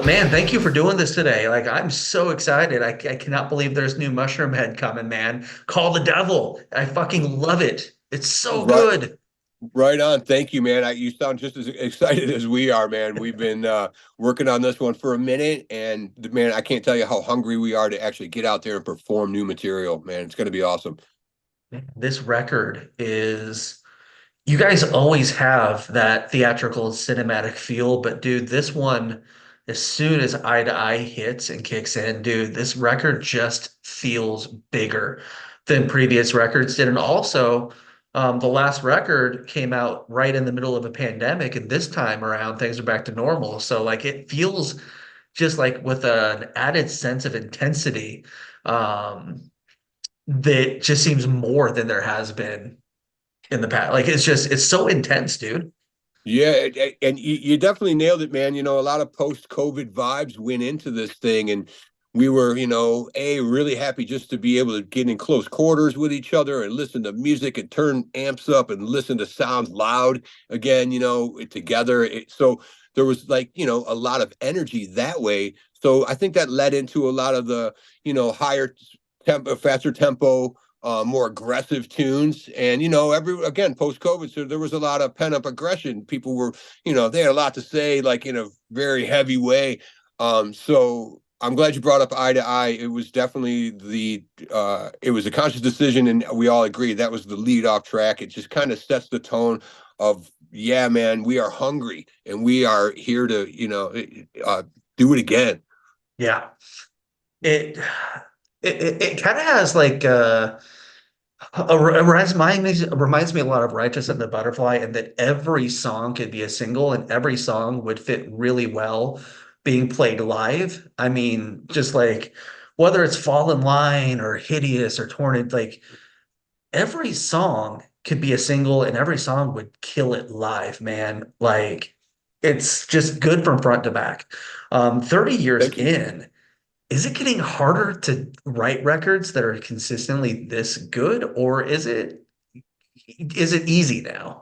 Man, thank you for doing this today. Like, I'm so excited. I cannot believe there's new Mushroomhead coming, man. Call the Devil. I fucking love it. It's so Right, good. right on. Thank you, man. You sound just as excited as we are, man. We've been working on this one for a minute, and man, I can't tell you how hungry we are to actually get out there and perform new material, man. It's going to be awesome. This record is, you guys always have that theatrical cinematic feel, but dude, this one, as soon as Eye to Eye hits and kicks in, dude, this record just feels bigger than previous records did. And also, the last record came out right in the middle of a pandemic, and this time around things are back to normal. So like it feels just like with an added sense of intensity, that just seems more than there has been in the past. Like it's so intense, dude. Yeah, and you definitely nailed it, man. A lot of post-COVID vibes went into this thing, and we were, really happy just to be able to get in close quarters with each other and listen to music and turn amps up and listen to sounds loud again, together. So there was like, a lot of energy that way. So I think that led into a lot of the, higher tempo, faster tempo, more aggressive tunes. And, every again, post COVID, so there was a lot of pent up aggression. People were, they had a lot to say, like in a very heavy way. So I'm glad you brought up Eye to Eye. It was definitely it was a conscious decision, and we all agreed that was the lead off track. It just kind of sets the tone of, yeah, man, we are hungry and we are here to, do it again. Yeah. It it kind of has like it reminds me a lot of Righteous and the Butterfly, and that every song could be a single and every song would fit really well being played live. I mean, just like whether it's Fall in Line or Hideous or Torn, like every song could be a single and every song would kill it live, man. Like it's just good from front to back. 30 years Thank you. in, is it getting harder to write records that are consistently this good, or is it easy now?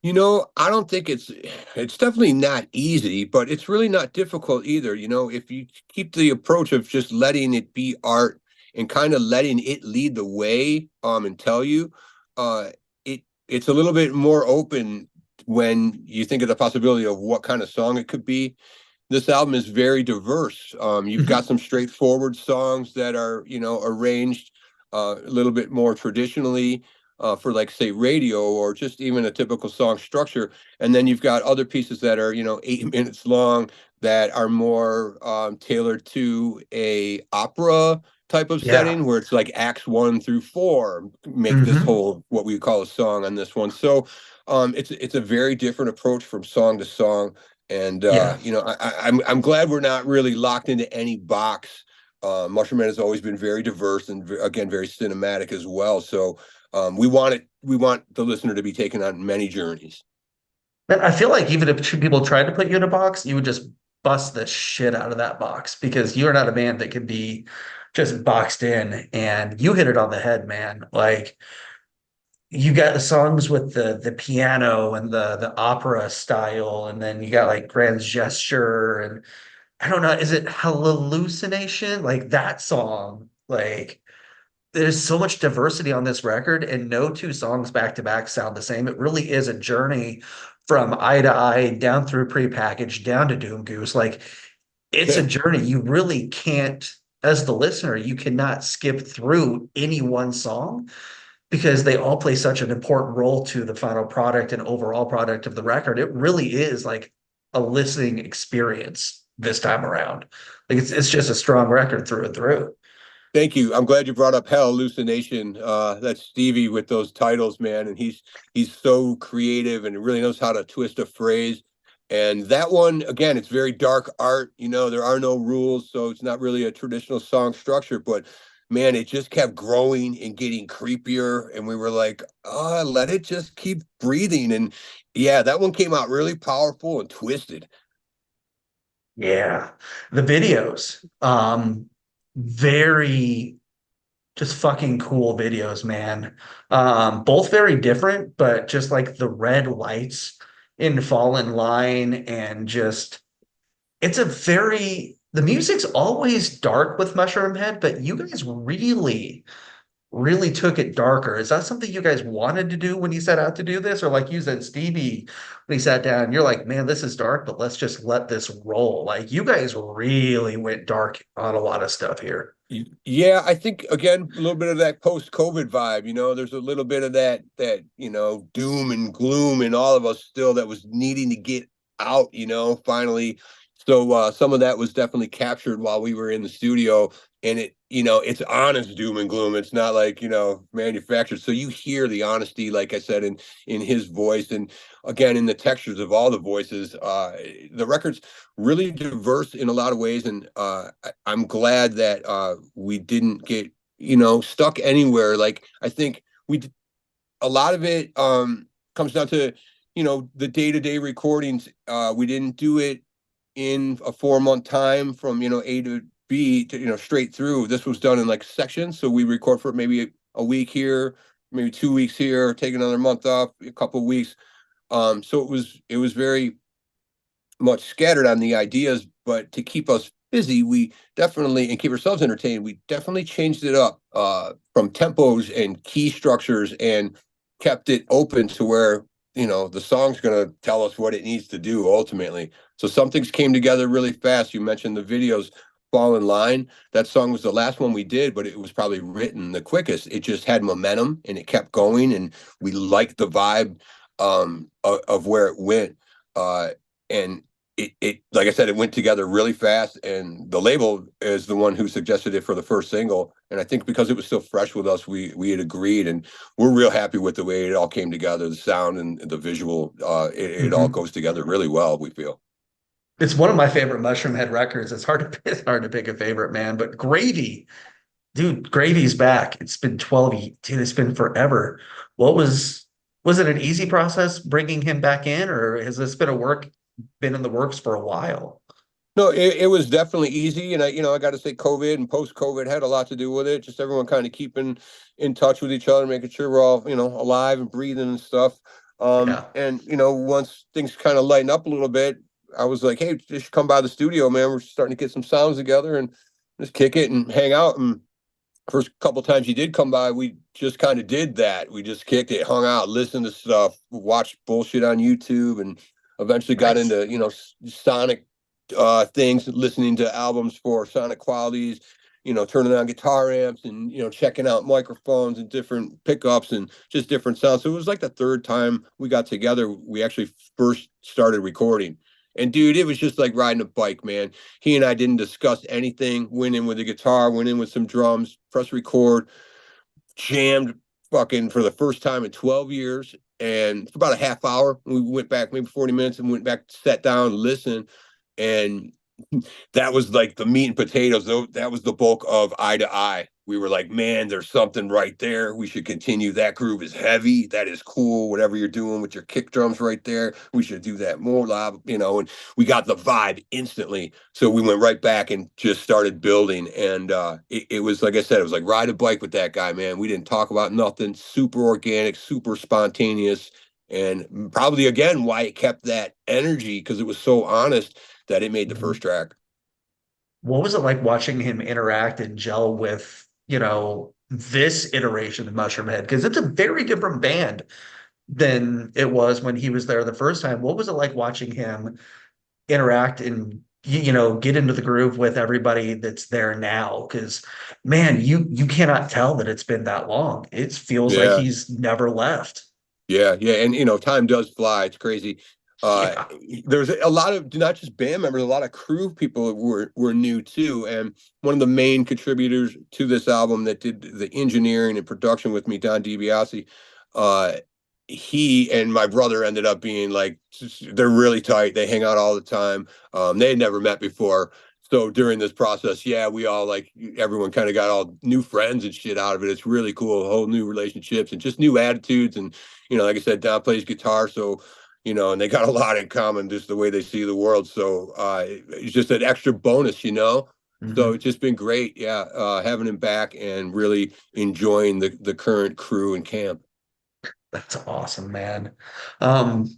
I don't think it's definitely not easy, but it's really not difficult either. If you keep the approach of just letting it be art and kind of letting it lead the way, and tell you, uh, it's a little bit more open when you think of the possibility of what kind of song it could be. This album is very diverse. You've got Mhm. some straightforward songs that are, arranged a little bit more traditionally, for like say radio or just even a typical song structure. And then you've got other pieces that are, 8 minutes long that are more tailored to a opera type of Yeah. setting where it's like acts 1 through 4 make this Hmm. whole what we call a song on this one. So it's a very different approach from song to song. And Yeah. I'm glad we're not really locked into any box. Mushroomhead has always been very diverse and again very cinematic as well. So we want the listener to be taken on many journeys. And I feel like even if people tried to put you in a box, you would just bust the shit out of that box because you're not a band that can be just boxed in. And you hit it on the head, man. Like you got the songs with the piano and the opera style, and then you got like grand gesture, and I don't know, is it hallucination? Like that song, like there's so much diversity on this record, and no two songs back to back sound the same. It really is a journey from Eye to Eye down through prepackaged down to Doom Goose. Like it's a Yeah, journey. You really can't, as the listener, you cannot skip through any one song because they all play such an important role to the final product and overall product of the record. It really is like a listening experience this time around. Like it's just a strong record through and through. thank you. I'm glad you brought up Hell Hallucination. That's Stevie with those titles, man, and he's so creative and really knows how to twist a phrase. And that one, again, it's very dark art. There are no rules, so it's not really a traditional song structure. But man, it just kept growing and getting creepier, and we were like, let it just keep breathing. And yeah, that one came out really powerful and twisted. Yeah. The videos, very just fucking cool videos, man. Both very different, but just like the red lights in Fall in Line and just it's a very the music's always dark with Mushroomhead, but you guys really took it darker. Is that something you guys wanted to do when you set out to do this? Or like you said, Stevie, when he sat down, you're like, man, this is dark, but let's just let this roll. Like you guys really went dark on a lot of stuff here. Yeah, I think again a little bit of that post-COVID vibe. There's a little bit of that doom and gloom in all of us still that was needing to get out. Finally. So some of that was definitely captured while we were in the studio, and it's honest doom and gloom. It's not like manufactured. So you hear the honesty, like I said, in his voice, and again in the textures of all the voices. The record's really diverse in a lot of ways, and I'm glad that we didn't get stuck anywhere. Like I think a lot of it comes down to the day-to-day recordings. We didn't do it in a 4-month time from A to B to straight through. This was done in like sections, so we record for maybe a week here, maybe 2 weeks here, take another month off, a couple of weeks. So it was very much scattered on the ideas, but to keep us busy, we definitely, and keep ourselves entertained, we definitely changed it up from tempos and key structures, and kept it open to where the song's going to tell us what it needs to do ultimately. So some things came together really fast. You mentioned the videos. Fall in Line, that song was the last one we did, but it was probably written the quickest. It just had momentum and it kept going, and we liked the vibe of where it went. And it like I said, it went together really fast, and the label is the one who suggested it for the first single. And I think because it was still fresh with us, we had agreed, and we're real happy with the way it all came together, the sound and the visual. It all Mhm. goes together really well, we feel. It's one of my favorite Mushroomhead records. It's hard to pick a favorite, man. But Gravy, dude, Gravy's back. It's been 12, dude, it's been forever. What was it an easy process bringing him back in, or has this been in the works for a while? No, it was definitely easy, and I got to say, COVID and post-COVID had a lot to do with it. Just everyone kind of keeping in touch with each other, making sure we're all alive and breathing and stuff. Yeah. And once things kind of lighten up a little bit, I was like, hey, just come by the studio, man. We're starting to get some sounds together and just kick it and hang out. And first couple times you did come by, we just kind of did that. We just kicked it, hung out, listened to stuff, watched bullshit on YouTube, and eventually got Nice. into sonic things, listening to albums for sonic qualities, turning on guitar amps, and checking out microphones and different pickups and just different sounds. So it was like the third time we got together, we actually first started recording. And dude, it was just like riding a bike, man. He and I didn't discuss anything. Went in with a guitar, went in with some drums, press record, jammed fucking for the first time in 12 years. And for about a half hour, we went back maybe 40 minutes and went back, sat down, listened. And that was like the meat and potatoes. That was the bulk of Eye to Eye. We were like, man, there's something right there. We should continue. That groove is heavy. That is cool. Whatever you're doing with your kick drums right there, we should do that more live, and we got the vibe instantly. So we went right back and just started building. And it was, like I said, it was like ride a bike with that guy, man. We didn't talk about nothing, super organic, super spontaneous. And probably, again, why it kept that energy, because it was so honest that it made the Mhm. first track. What was it like watching him interact and gel with, this iteration of Mushroomhead? Because it's a very different band than it was when he was there the first time. What was it like watching him interact and get into the groove with everybody that's there now? Because man, you cannot tell that it's been that long. It feels like Yeah, he's never left. yeah, and time does fly. It's crazy. Uh, Yeah. there's a lot of not just band members, a lot of crew people were new too. And one of the main contributors to this album that did the engineering and production with me, Don DiBiase, uh, he and my brother ended up being like, they're really tight. They hang out all the time. They had never met before. So during this process, yeah, we all like everyone kind of got all new friends and shit out of it. It's really cool, whole new relationships and just new attitudes. And like I said, Don plays guitar, so and they got a lot in common, just the way they see the world. So it's just an extra bonus. So Mhm. it's just been great, yeah, having him back and really enjoying the current crew and camp. That's awesome, man. Um,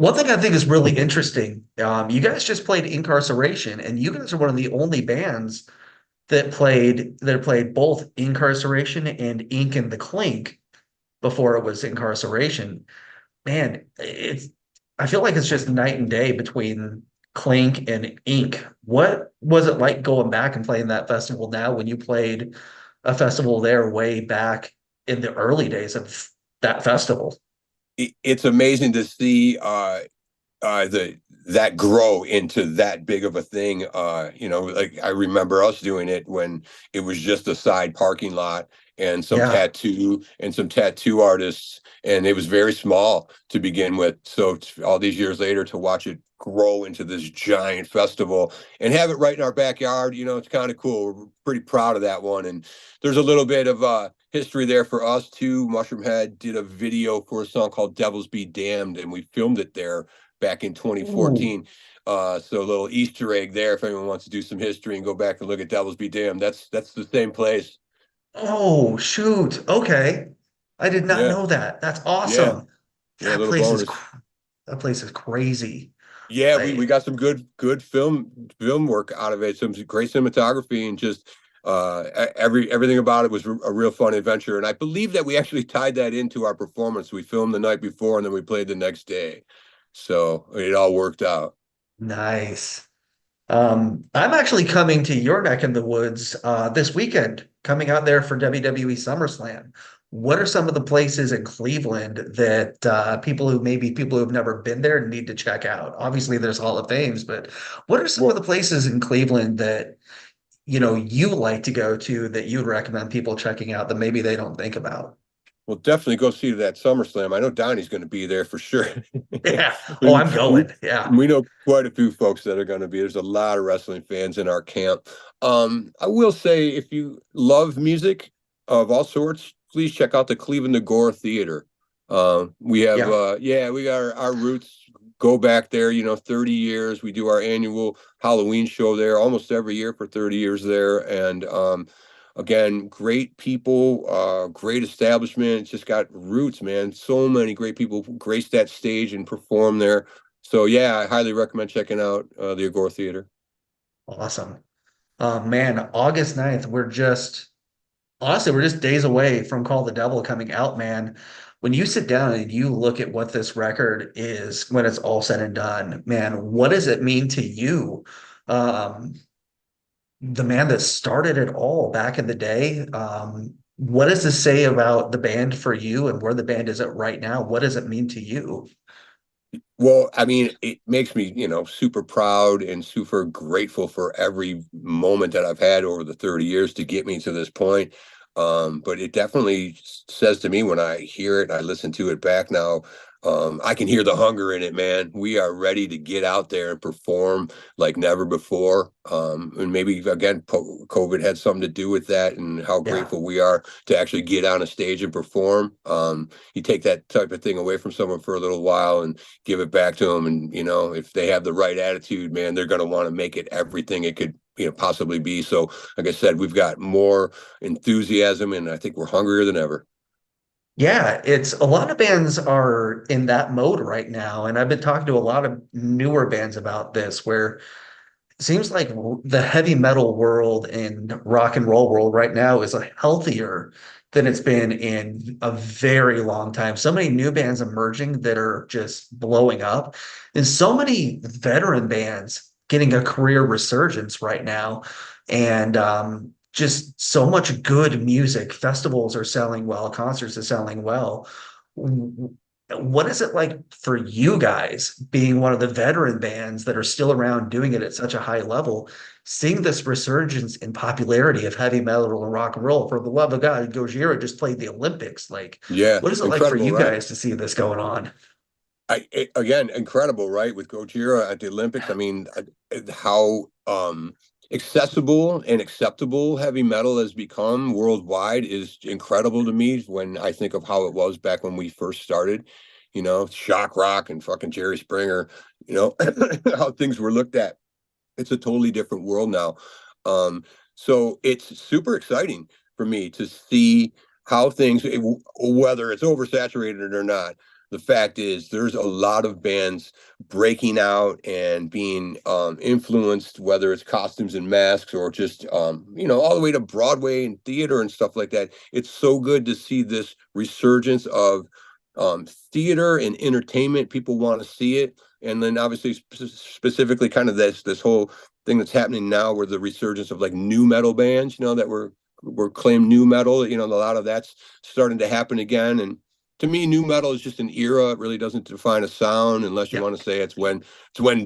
One thing I think is really interesting, you guys just played Incarceration, and you guys are one of the only bands that played both Incarceration and Ink in the Clink before it was Incarceration. Man, it's I feel like it's just night and day between Clink and Ink. What was it like going back and playing that festival now when you played a festival there way back in the early days of that festival? It's amazing to see the that grow into that big of a thing. Like I remember us doing it when it was just a side parking lot and Yeah. some tattoo artists, and it was very small to begin with. So all these years later to watch it grow into this giant festival and have it right in our backyard, it's kind of cool. We're pretty proud of that one. And there's a little bit of history there for us too. Mushroomhead did a video for a song called Devils Be Damned, and we filmed it there back in Ooh. 2014. So a little Easter egg there if anyone wants to do some history and go back and look at Devils Be Damned. That's the same place. Oh, shoot. Okay. I did not Yeah, know that. That's yeah, awesome. yeah. A That little place is bonus. cr- that place is crazy. Yeah, we I got some good film work out of it. Some great cinematography and just everything about it was a real fun adventure. And I believe that we actually tied that into our performance. We filmed the night before and then we played the next day, so it all worked out. Nice. I'm actually coming to your neck in the woods this weekend, coming out there for WWE SummerSlam. What are some of the places in Cleveland that people who've never been there need to check out? Obviously, there's Hall of Fames, but what are some of Well, the places in Cleveland that you like to go to that you'd recommend people checking out that maybe they don't think about? we'll definitely go see that SummerSlam. I know Donnie's going to be there for sure. Yeah. Oh, we, I'm we going. Yeah. we know quite a few folks that are going to be. There's a lot of wrestling fans in our camp. I will say, if you love music of all sorts, please check out the Cleveland Agora Theater. Yeah. We got our roots go back there. 30 years. We do our annual Halloween show there almost every year for 30 years there, and again, great people, great establishment. It's just got roots, man. So many great people grace that stage and perform there. So yeah, I highly recommend checking out the Agora Theater. Awesome. Man, August 9th, we're just days away from Call the Devil coming out, man. When you sit down and you look at what this record is when it's all said and done, man, what does it mean to you? Um, the man that started it all back in the day. What does this say about the band for you and where the band is at right now? What does it mean to you? Well, I mean, it makes me, super proud and super grateful for every moment that I've had over the 30 years to get me to this point. But it definitely says to me when I hear it, I listen to it back now. I can hear the hunger in it, man. We are ready to get out there and perform like never before. And maybe again, COVID had something to do with that, and how Yeah. grateful we are to actually get on a stage and perform. You take that type of thing away from someone for a little while and give it back to them. And, if they have the right attitude, man, they're going to want to make it everything it could, possibly be. So, like I said, we've got more enthusiasm and I think we're hungrier than ever. Yeah, it's a lot of bands are in that mode right now. And I've been talking to a lot of newer bands about this where it seems like the heavy metal world and rock and roll world right now is healthier than it's been in a very long time. So many new bands emerging that are just blowing up, and so many veteran bands getting a career resurgence right now. And just so much good music. Festivals are selling well, concerts are selling well. What is it like for you guys being one of the veteran bands that are still around doing it at such a high level, seeing this resurgence in popularity of heavy metal and rock and roll? For the love of God, Gojira just played the Olympics. Like, Yeah, what is it like for incredible, you right? guys to see this going on? Again, incredible, right? With Gojira at the Olympics. I mean, how accessible and acceptable heavy metal has become worldwide is incredible to me when I think of how it was back when we first started. Shock rock and fucking Jerry Springer, how things were looked at. It's a totally different world now. So it's super exciting for me to see how things, whether it's oversaturated or not. the fact is there's a lot of bands breaking out and being influenced, whether it's costumes and masks or just all the way to Broadway and theater and stuff like that. It's so good to see this resurgence of theater and entertainment. People want to see it, and then obviously specifically kind of this whole thing that's happening now, where the resurgence of like new metal bands, that were claimed new metal. A lot of that's starting to happen again. And to me, new metal is just an era. It really doesn't define a sound, unless you Yeah. want to say it's when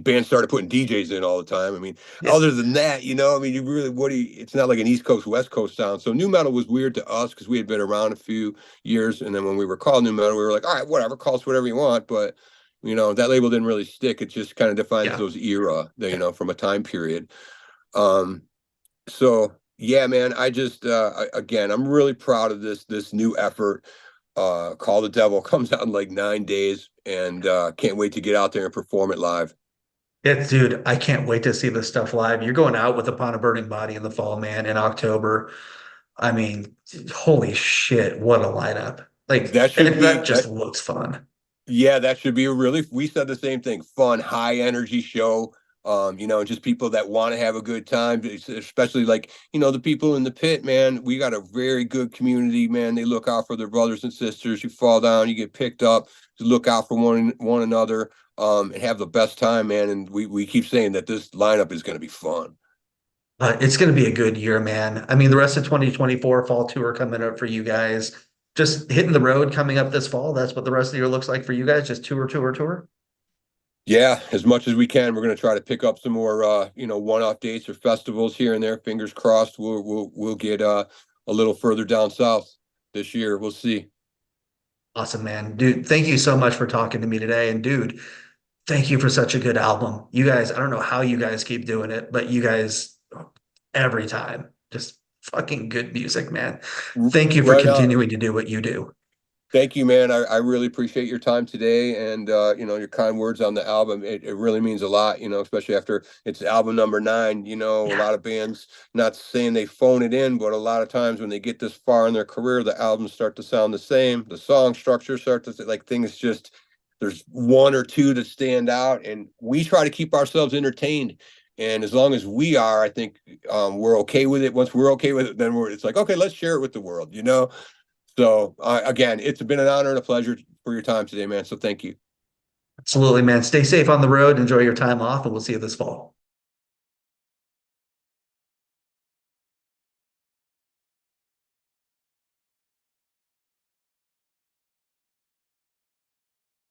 bands started putting DJs in all the time. I mean, Yeah. other than that, I mean, you really it's not like an East Coast West Coast sound. So new metal was weird to us because we had been around a few years, and then when we were called new metal, we were like, all right, whatever, call us whatever you want. But that label didn't really stick. It just kind of defines Yeah. those era, Yeah. from a time period. Um, so yeah, man, I just again, I'm really proud of this new effort. Call the Devil comes out in like 9 days, and can't wait to get out there and perform it live. It's, dude, I can't wait to see this stuff live. You're going out with Upon a Burning Body in the fall, man, in October. I mean, holy shit, what a lineup. Like, That should that be just that looks fun. Yeah, that should be a really, we said the same thing, fun, high energy show. Just people that want to have a good time, especially like, the people in the pit, man. We got a very good community, man. They look out for their brothers and sisters. You fall down, you get picked up, to look out for one another, and have the best time, man. And we keep saying that this lineup is going to be fun. It's going to be a good year, man. I mean, the rest of 2024 fall tour coming up for you guys. Just hitting the road coming up this fall. That's what the rest of the year looks like for you guys. Just tour, tour, tour. Yeah, as much as we can, we're going to try to pick up some more, one-off dates or festivals here and there. Fingers crossed, we'll get a little further down south this year. We'll see. Awesome, man. Dude, thank you so much for talking to me today. And dude, thank you for such a good album. You guys, I don't know how you guys keep doing it, but you guys, every time, just fucking good music, man. Thank you for Right on. continuing to do what you do. Thank you, man. I really appreciate your time today, and your kind words on the album. It really means a lot, especially after it's album number 9. A Yeah. lot of bands, not saying they phone it in, but a lot of times when they get this far in their career, the albums start to sound the same. The song structure starts to, like, things just, there's one or two that stand out, and we try to keep ourselves entertained. And as long as we are, I think we're okay with it. Once we're okay with it, then it's like, okay, let's share it with the world. So again, it's been an honor and a pleasure for your time today, man. So thank you. Absolutely, man. Stay safe on the road. Enjoy your time off, and we'll see you this fall.